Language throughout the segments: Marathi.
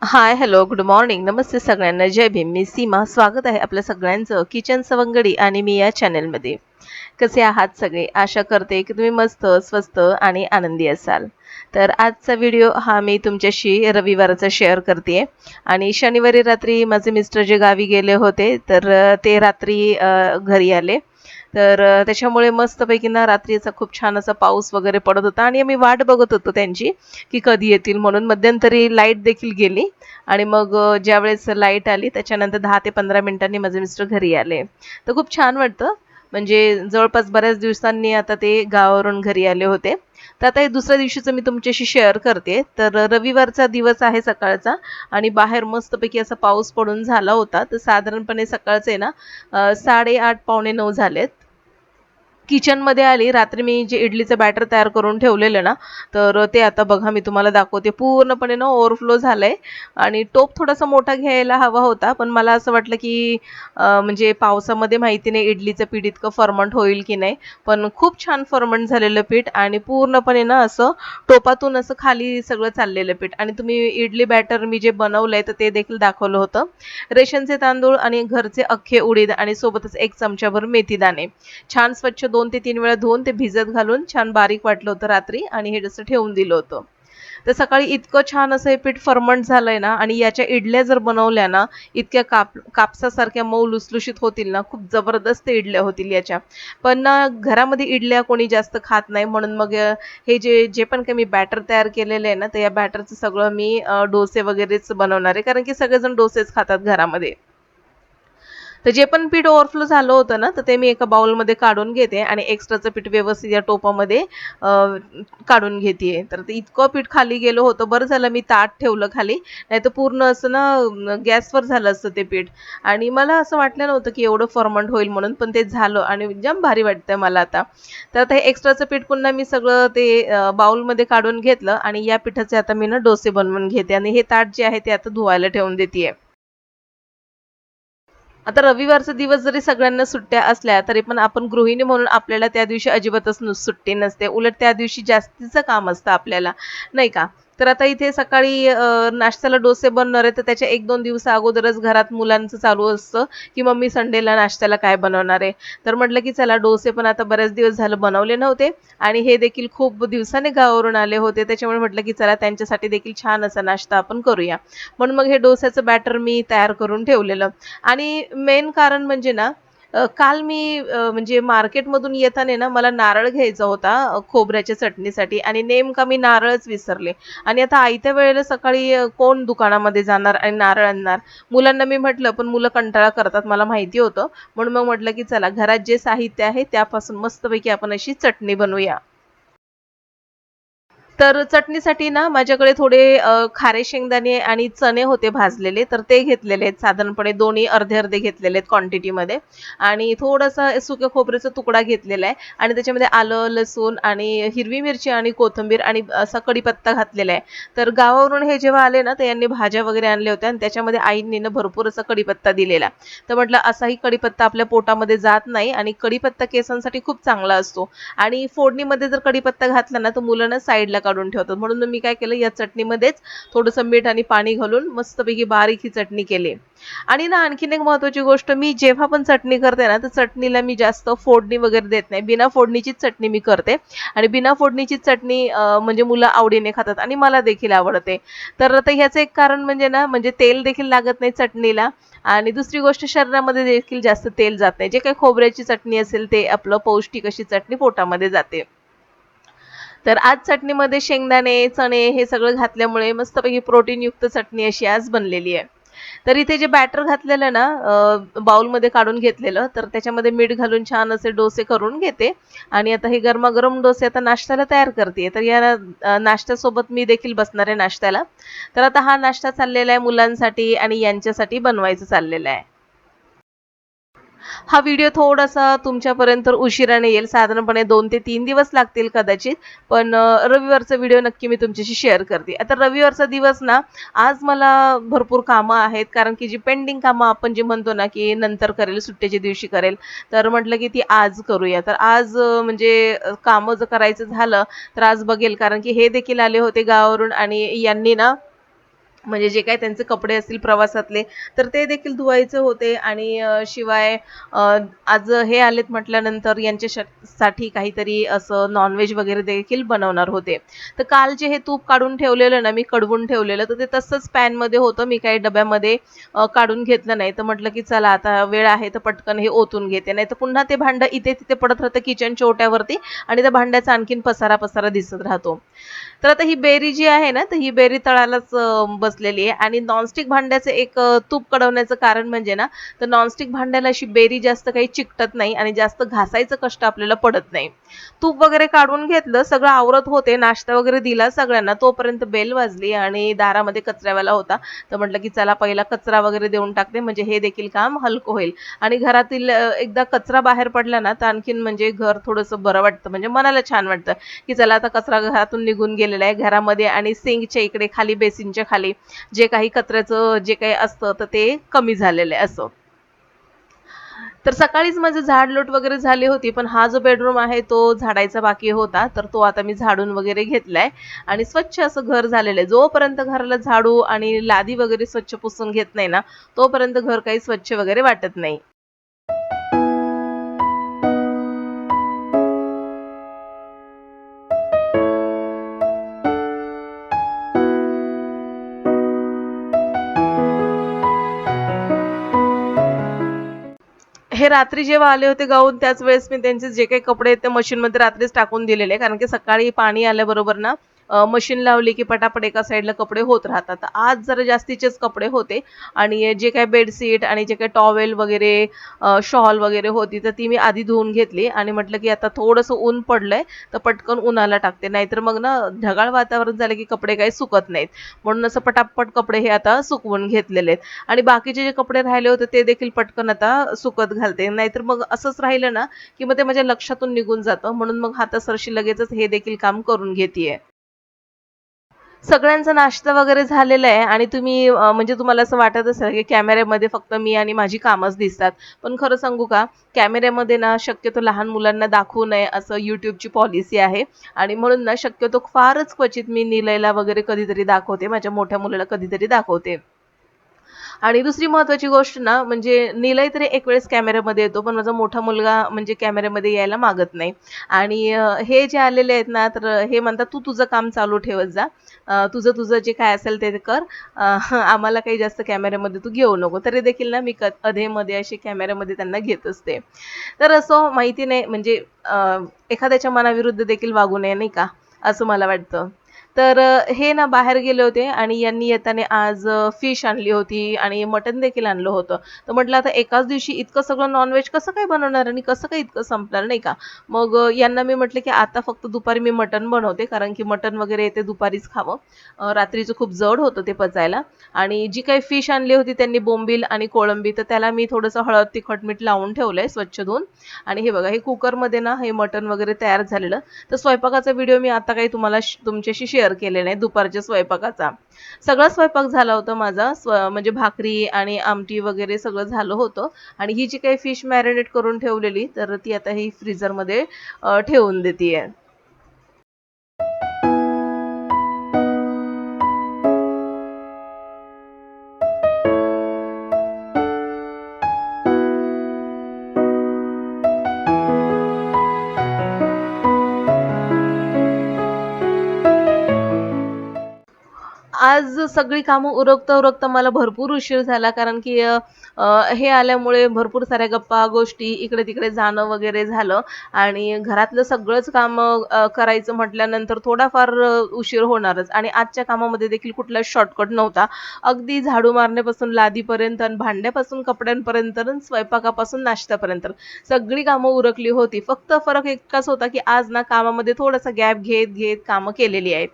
हाय, हॅलो, गुड मॉर्निंग. नमस्ते सगळ्यांना. जय भीम. मी सीमा. स्वागत आहे आपल्या सगळ्यांचं किचन सवंगडी आणि मी या चॅनलमध्ये. कसे आहात सगळे? आशा करते की तुम्ही मस्त, स्वस्त आणि आनंदी असाल. तर आजचा व्हिडिओ हा मी तुमच्याशी रविवारचा शेअर करते आणि शनिवारी रात्री माझे मिस्टर जे गावी गेले होते, तर ते रात्री घरी आले. तर त्याच्यामुळे मस्तपैकी ना रात्रीचा खूप छान असा पाऊस वगैरे पडत होता आणि आम्ही वाट बघत होतो त्यांची की कधी येतील म्हणून. मध्यंतरी लाईट देखील गेली आणि मग ज्यावेळेस लाईट आली त्याच्यानंतर 10 ते 15 मिनिटांनी माझे मिस्टर घरी आले. तर खूप छान वाटतं. म्हणजे जवळपास बऱ्याच दिवसांनी आता ते गावावरून घरी आले होते. तर आता हे दुसऱ्या दिवशीचं मी तुमच्याशी शेअर करते. तर रविवारचा दिवस आहे सकाळचा आणि बाहेर मस्तपैकी असा पाऊस पडून झाला होता. तर साधारणपणे सकाळचे ना 8:30 पावणे 9 झालेत. किचनमध्ये आली. रात्री मी जे इडलीचं बॅटर तयार करून ठेवलेलं ना, तर ते आता बघा मी तुम्हाला दाखवते. पूर्णपणे ना ओव्हरफ्लो झालंय आणि टोप थोडासा मोठा घ्यायला हवा होता. पण मला असं वाटलं की म्हणजे पावसामध्ये माहिती नाही इडलीचं पीठ इतकं फर्मंट होईल की नाही. पण खूप छान फर्मंट झालेलं पीठ आणि पूर्णपणे ना असं टोपातून असं खाली सगळं चाललेलं पीठ. आणि तुम्ही इडली बॅटर मी जे बनवलंय तर ते देखील दाखवलं होतं. रेशनचे तांदूळ आणि घरचे अख्खे उडीद आणि सोबतच 1 चमचाभर मेथीदाणे. छान स्वच्छ 2 ते 3 वेळा धुवून ते भिजत घालून छान बारीक वाटलं होतं रात्री आणि हे जसं ठेवून दिलं होतं. तर सकाळी इतकं छान असं हे पीठ फर्मंट झालंय ना आणि याच्या इडल्या जर बनवल्या ना, इतक्या कापसासारख्या मऊ लुसलुशीत होतील ना, खूप जबरदस्त इडल्या होतील याच्या. पण ना घरामध्ये इडल्या कोणी जास्त खात नाही म्हणून मग हे जे जे पण काही मी बॅटर तयार केलेलं आहे ना, तर या बॅटरचं सगळं मी डोसे वगैरेच बनवणार आहे. कारण की सगळेजण डोसेच खातात घरामध्ये. तर जे पण पीठ ओव्हरफ्लो झालं होतं ना, तर ते मी एका बाउलमध्ये काढून घेते आणि एक्स्ट्राचं पीठ व्यवस्थित या टोपामध्ये अ, काढून घेतेय. तर ते इतकं पीठ खाली गेलं होतं. बरं झालं मी ताट ठेवलं खाली, नाहीतर पूर्ण असं ना गॅसवर झालं असतं ते पीठ. आणि मला असं वाटलं नव्हतं की एवढं फर्मंट होईल म्हणून, पण ते झालं आणि जाम भारी वाटतंय मला आता. तर आता हे एक्स्ट्राचं पीठ पुन्हा मी सगळं ते बाउलमध्ये काढून घेतलं आणि या पिठाचे आता मी ना डोसे बनवून घेते आणि हे ताट जे आहे ते आता धुवायला ठेवून देतेय. आता रविवारचा दिवस जरी सगळ्यांना सुट्ट्या असल्या तरी पण आपण गृहिणी म्हणून आपल्याला त्या दिवशी अजिबातच सुट्टी नसते. उलट त्या दिवशी जास्तीचं काम असतं आपल्याला, नाही का? तर आता इथे सकाळी नाश्त्याला डोसे बनणार आहे, तर त्याच्या 1-2 दिवसा अगोदरच घरात मुलांचं चालू असतं, की मम्मी संडेला नाश्त्याला काय बनवणार आहे? तर म्हटलं की चला डोसे पण आता बरेच दिवस झालं बनवले नव्हते आणि हे देखील खूप दिवसाने गावावरून आले होते. त्याच्यामुळे म्हटलं की चला त्यांच्यासाठी देखील छान असा नाश्ता आपण करूया. म्हणून मग हे डोस्याचं बॅटर मी तयार करून ठेवलेलं. आणि मेन कारण म्हणजे ना काल मी म्हणजे मार्केटमधून येताना ना मला नारळ घ्यायचा होता खोबऱ्याच्या चटणीसाठी आणि नेमका मी नारळच विसरले. आणि आता आयत्या वेळेला सकाळी कोण दुकानामध्ये जाणार आणि नारळ आणणार. मुलांना मी म्हटलं पण मुलं कंटाळा करतात मला माहिती होतं. म्हणून मग म्हटलं की चला घरात जे साहित्य आहे त्यापासून मस्तपैकी आपण अशी चटणी बनवूया. तर चटणीसाठी ना माझ्याकडे थोडे खारे शेंगदाणे आणि चणे होते भाजलेले, तर ते घेतलेले आहेत. साधारणपणे दोन्ही अर्धे-अर्धे घेतलेले आहेत क्वांटिटीमध्ये आणि थोडासा सुक्या खोबऱ्याचा तुकडा घेतलेला आहे आणि त्याच्यामध्ये आलं, लसूण आणि हिरवी मिरची आणि कोथिंबीर आणि असा कढीपत्ता घातलेला आहे. तर गावावरून हे जेव्हा आले ना, तर यांनी भाज्या वगैरे आणल्या होत्या आणि त्याच्यामध्ये आईंनी ना भरपूर असा कढीपत्ता दिलेला. तर म्हटलं असाही कढीपत्ता आपल्या पोटामध्ये जात नाही आणि कढीपत्ता केसांसाठी खूप चांगला असतो. आणि फोडणीमध्ये जर कढीपत्ता घातला ना, तर मुलं ना साईडला काढून ठेवतात. म्हणून मी काय केलं या चटणीमध्येच थोडंसं मीठ आणि पाणी घालून मस्तपैकी बारीक ही चटणी केली. आणि ना आणखीन एक महत्त्वाची गोष्ट मी जेव्हा पण चटणी करते ना, तर चटणीला मी जास्त फोडणी वगैरे देत नाही. बिना फोडणीचीच चटणी मी करते आणि बिना फोडणीची चटणी म्हणजे मुलं आवडीने खातात आणि मला देखील आवडते. तर आता ह्याचं एक कारण म्हणजे ना, म्हणजे तेल देखील लागत नाही चटणीला आणि दुसरी गोष्ट शरीरामध्ये देखील जास्त तेल जात नाही. जे काही खोबऱ्याची चटणी असेल ते आपलं पौष्टिक अशी चटणी पोटामध्ये जाते. तर आज चटणीमध्ये शेंगदाणे, चणे हे सगळं घातल्यामुळे मस्तपैकी प्रोटीनयुक्त चटणी अशी आज बनलेली आहे. तर इथे जे बॅटर घातलेलं ना बाउलमध्ये काढून घेतलेलं, तर त्याच्यामध्ये मीठ घालून छान असे डोसे करून घेते आणि आता हे गरमागरम डोसे आता नाश्त्याला तयार करते. तर या नाश्त्यासोबत मी देखील बसणार आहे नाश्त्याला. तर आता हा नाश्ता चाललेला आहे मुलांसाठी आणि यांच्यासाठी बनवायचं चाललेलं आहे. हा व्हिडिओ थोडासा तुमच्यापर्यंत उशिराने येईल. साधारणपणे 2 ते 3 दिवस लागतील कदाचित. पण रविवारचा व्हिडिओ नक्की मी तुमच्याशी शेअर करते. आता रविवारचा दिवस ना, आज मला भरपूर कामं आहेत. कारण की जी पेंडिंग कामं आपण जे म्हणतो ना, की नंतर करेल, सुट्टीच्या दिवशी करेल. तर म्हटलं की ती आज करूया. तर आज म्हणजे कामं जर करायचं झालं, तर आज बघेल. कारण की हे देखील आले होते गावावरून आणि यांनी ना म्हणजे जे काही त्यांचे कपडे असतील प्रवासातले तर ते देखील धुवायचे होते आणि शिवाय आज हे आलेत म्हटल्यानंतर साठी काहीतरी असं नॉनव्हेज वगैरे देखील बनवणार होते. तर काल जे हे तूप काढून ठेवलेलं ना मी कडवून ठेवलेलं तर ते तसंच पॅनमध्ये होतं. मी काही डब्यामध्ये काढून घेतलं नाही. तर म्हटलं की चला आता वेळ आहे तर पटकन हे ओतून घेते. नाहीतर पुन्हा ते भांडं इथे तिथे पडत राहतं किचनच्या ओट्यावरती आणि त्या भांड्याचा आणखीन पसारा पसारा दिसत राहतो. तर आता ही बेरी जी आहे ना, तर ही बेरी तळालाच बसलेली आहे आणि नॉनस्टिक भांड्याचं एक तूप कढवण्याचं कारण म्हणजे ना, तर नॉनस्टिक भांड्याला अशी बेरी जास्त काही चिकटत नाही आणि जास्त घासायचं कष्ट आपल्याला पडत नाही. तूप वगैरे काढून घेतलं, सगळं आवरत होते, नाश्ता वगैरे दिला सगळ्यांना. तोपर्यंत बेल वाजली आणि दारामध्ये कचऱ्यावाला होता. तर म्हटलं की चला पहिला कचरा वगैरे देऊन टाकते, म्हणजे हे देखील काम हलकं होईल. आणि घरातील एकदा कचरा बाहेर पडला ना, तर आणखीन म्हणजे घर थोडंसं बरं वाटतं, म्हणजे मनाला छान वाटतं. की चला आता कचरा घरातून निघून गेलेला आहे घरामध्ये आणि सिंकच्या इकडे खाली बेसिनच्या खाली जे काही कचऱ्याचं जे काही असतं तर ते कमी झालेलं आहे असं. तर सकाळीच माझं झाडलोट वगैरे झाली होती पण हा जो बेडरूम आहे तो झाडायचा बाकी होता तर तो आता मी झाडून वगैरे घेतलाय आणि स्वच्छ असं घर झालेलं आहे. जोपर्यंत घराला झाडू आणि लादी वगैरे स्वच्छ पुसून घेत नाही ना तोपर्यंत घर काही स्वच्छ वगैरे वाटत नाही. हे रात्री जेव्हा आले होते गाऊन त्याच वेळेस मी त्यांचे जे काही कपडे आहेत ते मशीनमध्ये रात्रीच टाकून दिलेले कारण की सकाळी पाणी आल्याबरोबर ना मशीन लावली की पटापट एका साईडला कपडे होत राहतात. आज जरा जास्तीचेच कपडे होते आणि जे काही बेडशीट आणि जे काही टॉवेल वगैरे शॉल वगैरे होती तर ती मी आधी धुवून घेतली आणि म्हटलं की आता थोडंसं ऊन पडलंय तर पटकन उन्हाला टाकते नाहीतर मग ना ढगाळ वातावरण झालं की कपडे काही सुकत नाहीत. म्हणून असं पटापट कपडे हे आता सुकवून घेतलेले आहेत आणि बाकीचे जे कपडे राहिले होते ते देखील पटकन आता सुकत घालते. नाहीतर मग असंच राहिलं ना की मग ते माझ्या लक्षातून निघून जातं म्हणून मग हातासरशी लगेचच हे देखील काम करून घेतेय. सगळ्यांचा नाश्ता वगैरे झालेला आहे आणि तुम्ही म्हणजे तुम्हाला असं वाटत असेल की कॅमेऱ्यामध्ये फक्त मी आणि माझी कामच दिसतात. पण खरं सांगू का कॅमेऱ्यामध्ये ना शक्यतो लहान मुलांना दाखवू नये असं YouTubeची पॉलिसी आहे आणि म्हणून ना शक्यतो फारच क्वचित मी निलयला वगैरे कधीतरी दाखवते. माझ्या मोठ्या मुलाला कधीतरी दाखवते. आणि दुसरी महत्त्वाची गोष्ट ना म्हणजे निलय तरी एक वेळेस कॅमेऱ्यामध्ये येतो पण माझा मोठा मुलगा म्हणजे कॅमेऱ्यामध्ये यायला मागत नाही आणि हे जे आलेले आहेत ना तर हे म्हणतात तू तुझं काम चालू ठेवत जा. तुझं तुझं जे काय असेल ते कर. आम्हाला काही जास्त कॅमेऱ्यामध्ये तू घेऊ नको. तरी देखील ना मी अधेमध्ये असे कॅमेऱ्यामध्ये त्यांना घेत असते. तर असं माहिती नाही म्हणजे एखाद्याच्या मनाविरुद्ध देखील वागू नये नाही का असं मला वाटतं. तर हे ना बाहेर गेले होते आणि यांनी येताना आज फिश आणली होती आणि मटण देखील आणलं होतं. तर म्हटलं आता एकाच दिवशी इतकं सगळं नॉनव्हेज कसं काय बनवणार आणि कसं काय इतकं संपणार नाही का. मग यांना मी म्हटलं की आता फक्त दुपारी मी मटण बनवते कारण की मटण वगैरे ते दुपारीच खावं. रात्रीचं खूप जड होतं ते पचायला आणि जी काही फिश आणली होती त्यांनी बोंबील आणि कोळंबी तर त्याला मी थोडंसं हळद तिखट मीठ लावून ठेवलंय स्वच्छ धुवून आणि हे बघा हे कुकरमध्ये ना हे मटण वगैरे तयार झालेलं. तर स्वयंपाकाचा व्हिडिओ मी आता काही तुम्हाला तुमच्याशी शेअर केले नाही दुपारच्या स्वयंपाकाचा. सगळा स्वयंपाक झाला होता माझा म्हणजे भाकरी आणि आमटी वगैरे सगळं झालं होतं आणि ही जी काही फिश मॅरिनेट करून ठेवलेली तर ती आता ही फ्रीझरमध्ये ठेवून देतेय. आज सगळी कामं उरकता-उरकता मला भरपूर उशीर झाला कारण की हे आल्यामुळे भरपूर साऱ्या गप्पा, गोष्टी इकडे-तिकडे जाणं वगैरे झालं आणि घरातलं सगळंच कामं करायचं म्हटल्यानंतर थोडाफार उशीर होणारच आणि आजच्या कामामध्ये देखील कुठलाच शॉर्टकट नव्हता. अगदी झाडू मारण्यापासून लादीपर्यंत आणि भांड्यापासून कपड्यांपर्यंत आणि स्वयंपाकापासून नाश्त्यापर्यंत सगळी कामं उरकली होती. फक्त फरक इतकाच होता की आज ना कामामध्ये थोडासा गॅप घेत कामं केलेली आहेत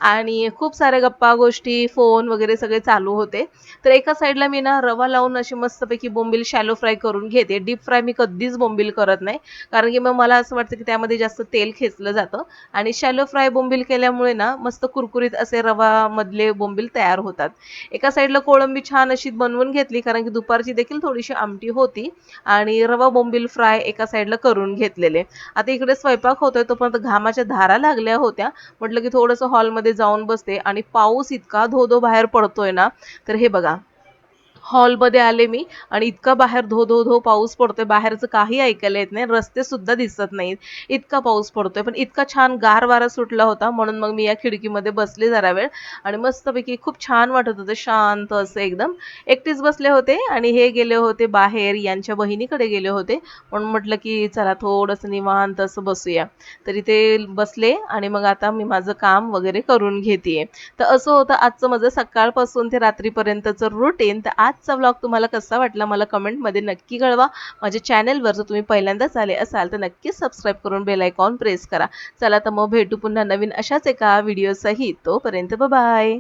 आणि खूप साऱ्या गप्पा, गोष्टी, फोन वगैरे सगळे चालू होते. तर एका साईडला मी ना रवा लावून अशी मस्तपैकी बोंबील शॅलो फ्राय करून घेते. डीप फ्राय मी कधीच बोंबील करत नाही. कारण की मग मला असं वाटतं की त्यामध्ये जास्त तेल खेचलं जातं आणि शॅलो फ्राय बोंबील केल्यामुळे ना मस्त कुरकुरीत असे रवामधले बोंबील तयार होतात. एका साईडला कोळंबी छान अशी बनवून घेतली कारण की दुपारची देखील थोडीशी आमटी होती आणि रवा बोंबील फ्राय एका साईडला करून घेतलेले. आता इकडे स्वयंपाक होतोय तोपर्यंत घामाच्या धारा लागल्या होत्या. म्हटलं की थोडंसं हॉलमध्ये जाऊन बसते आणि पाऊस इतका इतका धो बाहेर पडतोय ना, तर हे बघा हॉलमध्ये आले मी आणि इतका बाहेर धो पाऊस पडतोय. बाहेरचं काही ऐकायला येत नाही. रस्ते सुद्धा दिसत नाहीत. इतका पाऊस पडतोय. पण इतका छान गार वारा सुटला होता म्हणून मग मी या खिडकीमध्ये बसले जरा वेळ आणि मस्तपैकी खूप छान वाटत होतं. शांत असं एकदम. एकटीच बसले होते आणि हे गेले होते बाहेर यांच्या बहिणीकडे गेले होते. म्हणून म्हटलं की चला थोडंसं निवांत असं बसूया. तर इथे बसले आणि मग आता मी माझं काम वगैरे करून घेतेय. तर असं होतं आजचं माझं सकाळपासून ते रात्रीपर्यंतचं रुटीन. तर आजचा व्लॉग तुम्हाला कसा वाटला मला कमेंटमध्ये नक्की कळवा. माझ्या चॅनेलवर जर तुम्ही पहिल्यांदाच आले असाल तर नक्कीच सबस्क्राईब करून बेल आयकॉन प्रेस करा. चला तर मग भेटू पुन्हा नवीन अशाच एका व्हिडिओसहित. तोपर्यंत बाय.